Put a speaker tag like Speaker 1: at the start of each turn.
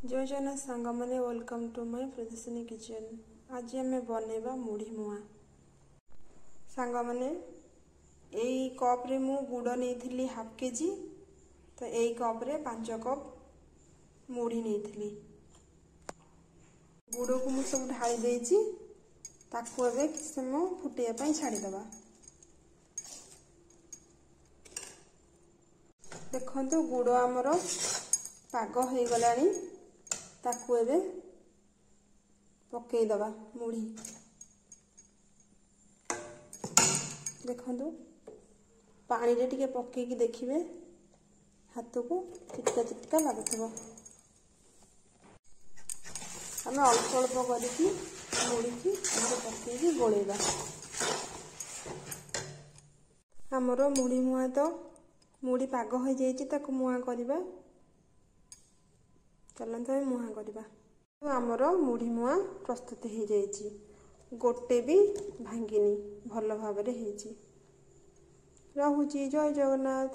Speaker 1: जय जगन्नाथ सांग मैंने वेलकम टू माय प्रदर्शनी किचन। आज आम बनवा मुढ़ी मुआ। सांग मैंने यही कप रे मु गुड़ नहीं हाफ केजी, तो यही कप रे 5 कप मुढ़ी नहीं। गुड़ को मुझे सब ढाई देछि, ताकू एबे किछ समय फुटिया पई छाड़ीदबा। देखो गुड़ आमर पाग हो गलानी, ताकू एबे पकेईदबा मुढ़ी। देखो पानी रे टिके पकेईकी देखिबे, हाथ को चिटका चिटका लगुथबो। आम अल्प अल्प करके मुढ़ी की पकेईकी गोलेबा। आमर मुढ़ी मुआ तो मुढ़ी पाग हो जाइए, ताकू मुआ करवा। चलते हम मुआ करवा। आमर मुढ़ी मुआ प्रस्तुत हो जाइए, गोटे भी भांगिनी, भल भाव। रहुची। जय जगन्नाथ।